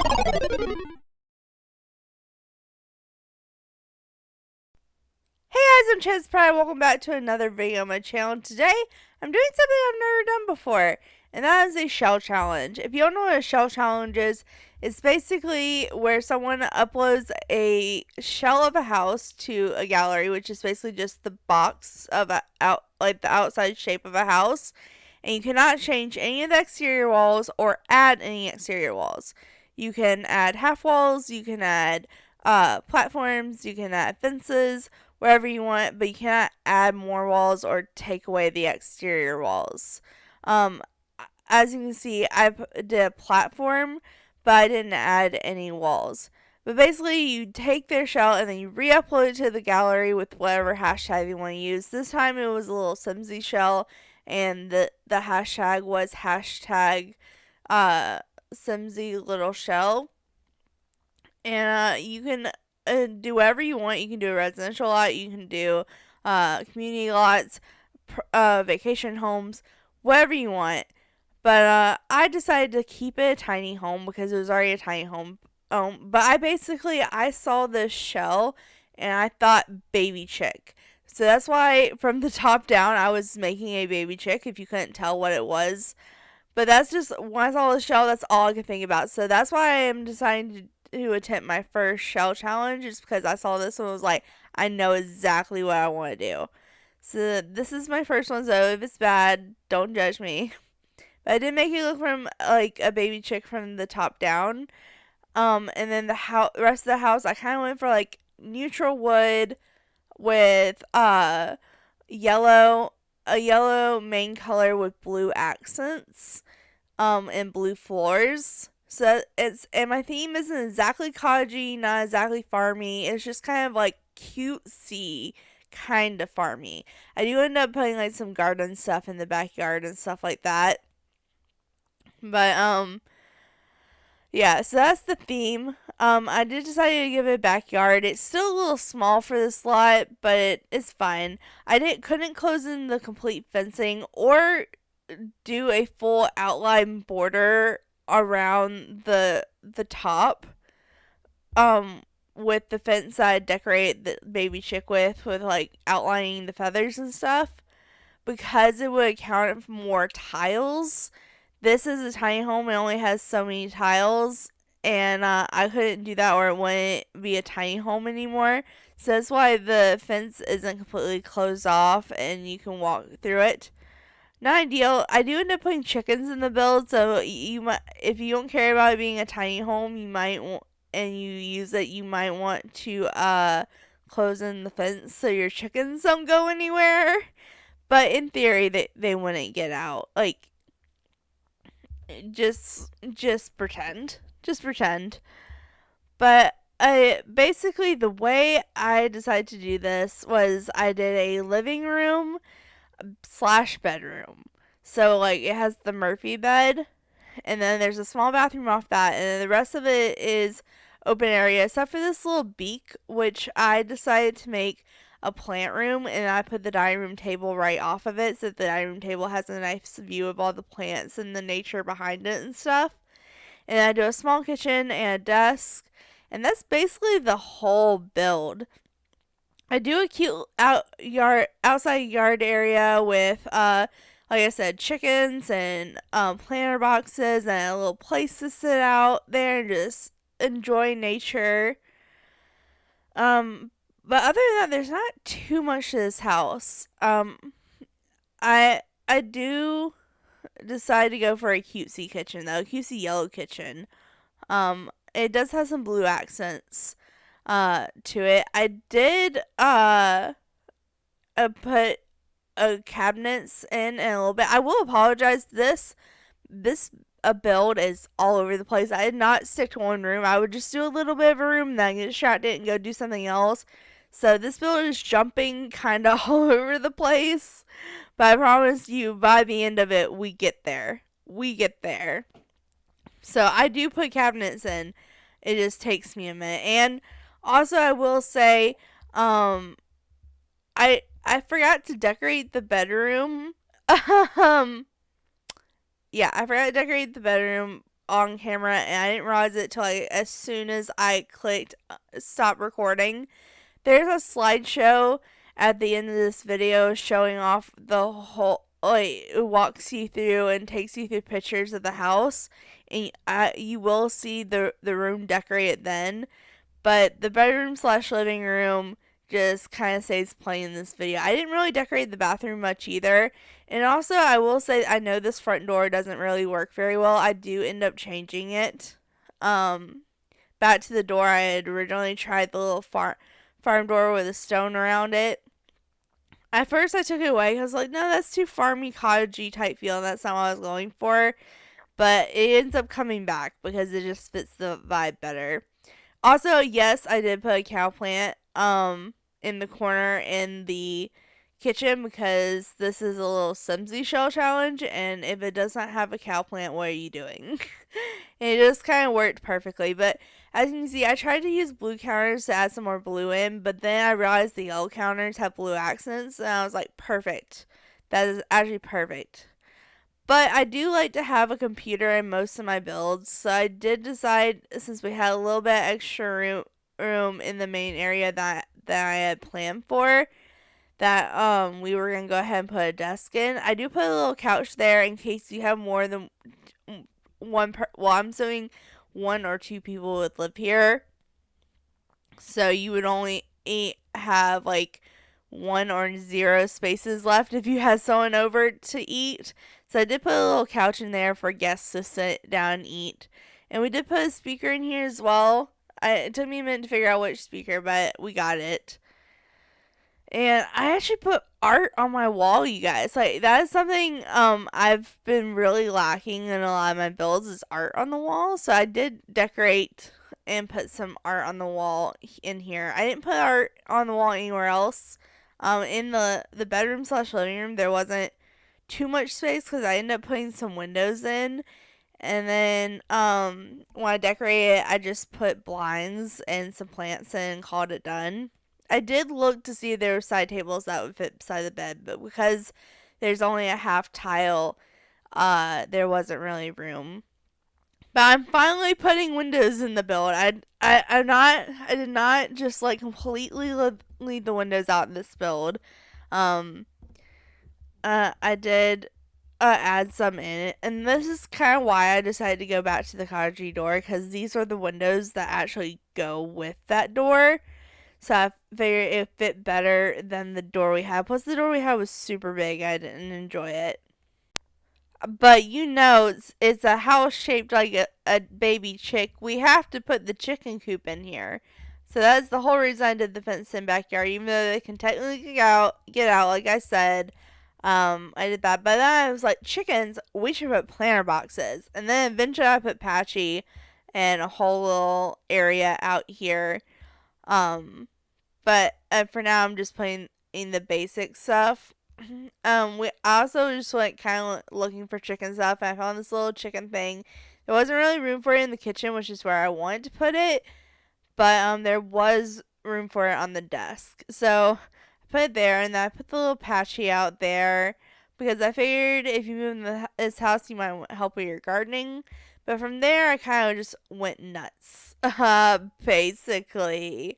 Hey guys, I'm ChezPride. Welcome back to another video on my channel. Today, I'm doing something I've never done before, and that is a shell challenge. If you don't know what a shell challenge is, it's basically where someone uploads a shell of a house to a gallery, which is basically just the box of like the outside shape of a house, and you cannot change any of the exterior walls or add any exterior walls. You can add half walls, you can add platforms, you can add fences, wherever you want, but you cannot add more walls or take away the exterior walls. Um, as you can see, I did a platform, but I didn't add any walls. But basically, you take their shell and then you re-upload it to the gallery with whatever hashtag you want to use. This time it was a little Simsy shell, and the hashtag was hashtag Simsy little shell. And you can do whatever you want. You can do a residential lot, you can do community lots, vacation homes, whatever you want. But I decided to keep it a tiny home because it was already a tiny home. But I saw this shell and I thought baby chick. So that's why from the top down I was making a baby chick, if you couldn't tell what it was. But that's just, when I saw the shell, that's all I could think about. So that's why I am deciding to attempt my first shell challenge, just because I saw this one and was like, I know exactly what I want to do. So this is my first one, so if it's bad, don't judge me. But I did make it look from like a baby chick from the top down. And then the rest of the house, I kind of went for like neutral wood with yellow, a yellow main color with blue accents, and blue floors. So and my theme isn't exactly cottagey, not exactly farmy. It's just kind of like cutesy, kind of farmy. I do end up putting like some garden stuff in the backyard and stuff like that. But yeah, so that's the theme. I did decide to give it a backyard. It's still a little small for this lot, but it's fine. I couldn't close in the complete fencing or do a full outline border around the top. With the fence I decorate the baby chick with like outlining the feathers and stuff, because it would account for more tiles. This is a tiny home. It only has so many tiles, and I couldn't do that or it wouldn't be a tiny home anymore. So that's why the fence isn't completely closed off and you can walk through it. Not ideal. I do end up putting chickens in the build, so you might, if you don't care about it being a tiny home, and you use it, you might want to close in the fence so your chickens don't go anywhere. But in theory, they wouldn't get out. Like, just pretend. Just pretend. But basically, the way I decided to do this was I did a living room slash bedroom. So, like, it has the Murphy bed, and then there's a small bathroom off that, and then the rest of it is open area, except for this little beak, which I decided to make a plant room, and I put the dining room table right off of it so that the dining room table has a nice view of all the plants and the nature behind it and stuff. And I do a small kitchen and a desk, and that's basically the whole build. I do a cute outside yard area with like I said, chickens and planter boxes and a little place to sit out there and just enjoy nature. But other than that, there's not too much to this house. I do decide to go for a cutesy kitchen though, a cutesy yellow kitchen. It does have some blue accents to it. I did put cabinets in a little bit. I will apologize. This a build is all over the place. I did not stick to one room. I would just do a little bit of a room, then get distracted and go do something else. So this build is jumping kind of all over the place. But I promise you, by the end of it, we get there. We get there. So I do put cabinets in. It just takes me a minute. And also, I will say, I forgot to decorate the bedroom. Yeah, I forgot to decorate the bedroom on camera, and I didn't realize it till as soon as I clicked stop recording. There's a slideshow at the end of this video showing off the whole, like, it walks you through and takes you through pictures of the house, and you will see the room decorated then. But the bedroom slash living room just kind of stays plain in this video. I didn't really decorate the bathroom much either. And also, I will say, I know this front door doesn't really work very well. I do end up changing it. Back to the door, I had originally tried the little farm door with a stone around it. At first, I took it away because, like, no, that's too farmy, cottagey type feel, and that's not what I was going for. But it ends up coming back because it just fits the vibe better. Also, yes, I did put a cow plant in the corner in the kitchen because this is a little Simsy shell challenge, and if it does not have a cow plant, what are you doing? It just kind of worked perfectly. But as you can see, I tried to use blue counters to add some more blue in, but then I realized the yellow counters have blue accents, and I was like, perfect. That is actually perfect. But I do like to have a computer in most of my builds, so I did decide, since we had a little bit extra room in the main area that I had planned for, that we were gonna go ahead and put a desk in. I do put a little couch there in case you have more than I'm assuming 1 or 2 people would live here, so you would only have like 1 or 0 spaces left if you had someone over to eat. So I did put a little couch in there for guests to sit down and eat. And we did put a speaker in here as well. It took me a minute to figure out which speaker, but we got it. And I actually put art on my wall, you guys. Like, that is something I've been really lacking in a lot of my builds, is art on the wall. So I did decorate and put some art on the wall in here. I didn't put art on the wall anywhere else. In the bedroom slash living room, there wasn't too much space because I ended up putting some windows in. And then when I decorated it, I just put blinds and some plants in and called it done. I did look to see if there were side tables that would fit beside the bed, but because there's only a half tile, there wasn't really room. But I'm finally putting windows in the build. I did not just like completely leave the windows out in this build. I did add some in it, and this is kind of why I decided to go back to the cottagey door, because these are the windows that actually go with that door. So I figured it fit better than the door we had. Plus, the door we had was super big. I didn't enjoy it. But it's a house shaped like a baby chick. We have to put the chicken coop in here. So that's the whole reason I did the fence in backyard. Even though they can technically get out, like I said. I did that. But then I was like, chickens, we should put planter boxes. And then eventually I put Patchy and a whole little area out here. But for now, I'm just playing in the basic stuff. I also just went kind of looking for chicken stuff. I found this little chicken thing. There wasn't really room for it in the kitchen, which is where I wanted to put it. But there was room for it on the desk. So I put it there, and then I put the little Patchy out there because I figured if you move in this house, you might help with your gardening. But from there, I kind of just went nuts, basically.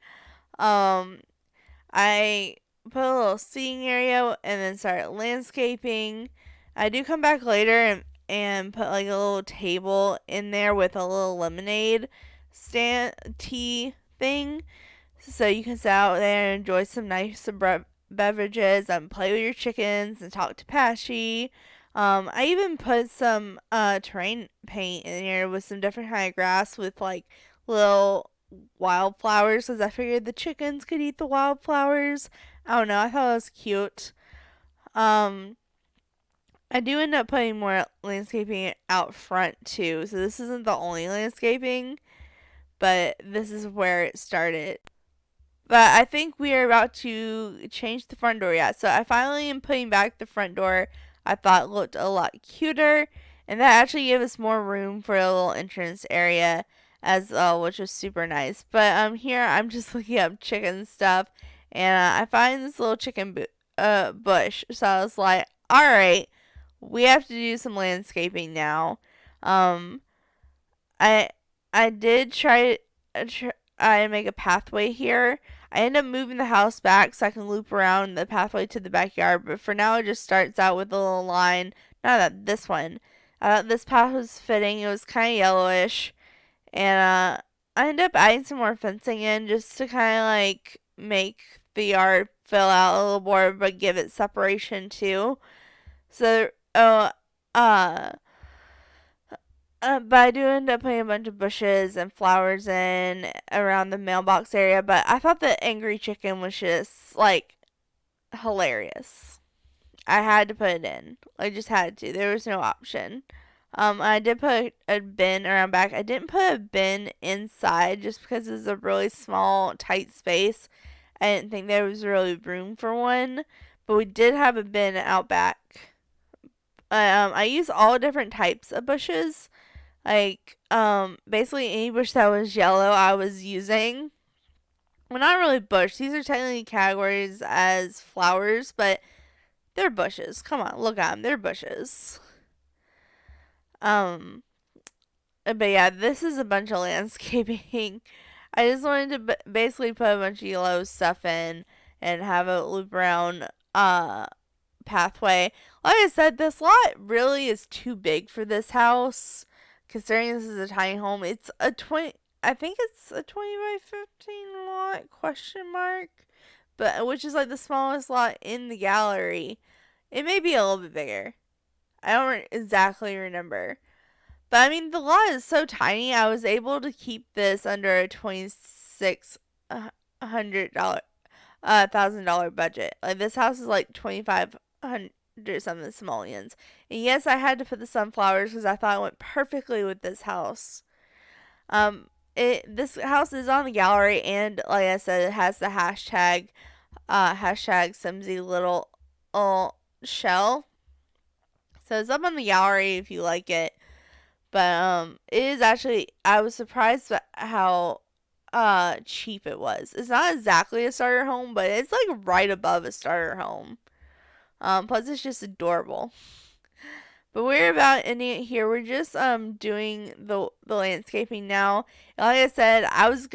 I put a little seating area and then started landscaping. I do come back later and put like a little table in there with a little lemonade stand tea thing, so you can sit out there and enjoy some nice beverages and play with your chickens and talk to Patchy. I even put some terrain paint in here with some different kind of grass with like little wildflowers, because I figured the chickens could eat the wildflowers. I don't know, I thought it was cute. I do end up putting more landscaping out front too, so this isn't the only landscaping, but this is where it started. But I think we are about to change the front door yet. So I finally am putting back the front door. I thought looked a lot cuter, and that actually gave us more room for a little entrance area as well, which was super nice. But here I'm just looking up chicken stuff, and I find this little chicken bush. So I was like, all right, we have to do some landscaping now. I I did I make a pathway here. I end up moving the house back so I can loop around the pathway to the backyard, but for now it just starts out with a little line. Not that this one. This path was fitting. It was kind of yellowish, and I ended up adding some more fencing in just to kind of like make the yard fill out a little more, but give it separation too. So, uh, but I do end up putting a bunch of bushes and flowers in around the mailbox area. But I thought the angry chicken was just like hilarious. I had to put it in. I just had to. There was no option. I did put a bin around back. I didn't put a bin inside just because it's a really small, tight space. I didn't think there was really room for one. But we did have a bin out back. I use all different types of bushes. Like, basically any bush that was yellow I was using. Well, not really bush. These are technically categories as flowers, but they're bushes. Come on, look at them. They're bushes. Um, but yeah, this is a bunch of landscaping. I just wanted to basically put a bunch of yellow stuff in and have a loop around pathway. Like I said, this lot really is too big for this house. Considering this is a tiny home, it's a 20. I think it's a 20 by 15 lot question mark, but which is like the smallest lot in the gallery. It may be a little bit bigger. I don't exactly remember. But I mean, the lot is so tiny. I was able to keep this under a $2,600 $1,000 budget. Like this house is like 2,500 something simoleons. And yes, I had to put the sunflowers because I thought it went perfectly with this house. This house is on the gallery, and like I said, it has the hashtag Simsy little shell. So it's up on the gallery if you like it. But it is actually, I was surprised at how cheap it was. It's not exactly a starter home, but it's like right above a starter home. Plus it's just adorable. But we're about ending it here. We're just doing the landscaping now. And like I said, I was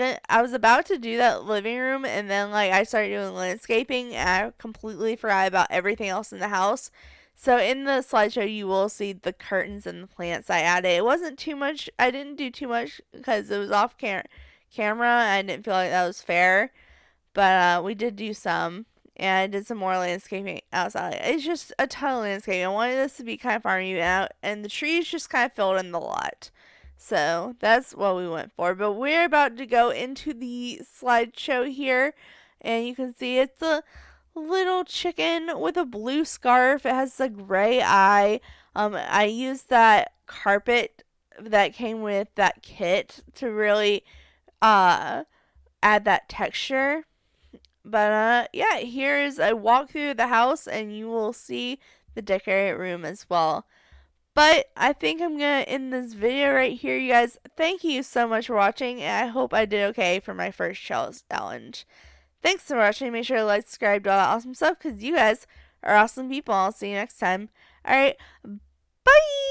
about to do that living room, and then like I started doing landscaping and I completely forgot about everything else in the house. So in the slideshow you will see the curtains and the plants I added. It wasn't too much. I didn't do too much because it was off camera. I didn't feel like that was fair. But we did do some. And I did some more landscaping outside. It's just a ton of landscaping. I wanted this to be kind of farmy out, and the trees just kind of filled in the lot. So that's what we went for. But we're about to go into the slideshow here, and you can see it's a little chicken with a blue scarf. It has a gray eye. I used that carpet that came with that kit to really add that texture. But yeah, here is a walkthrough of the house, and you will see the decorated room as well. But I think I'm gonna end this video right here, you guys. Thank you so much for watching, and I hope I did okay for my first challenge. Thanks for watching. Make sure to like, subscribe, do all that awesome stuff, because you guys are awesome people. I'll see you next time. Alright, bye!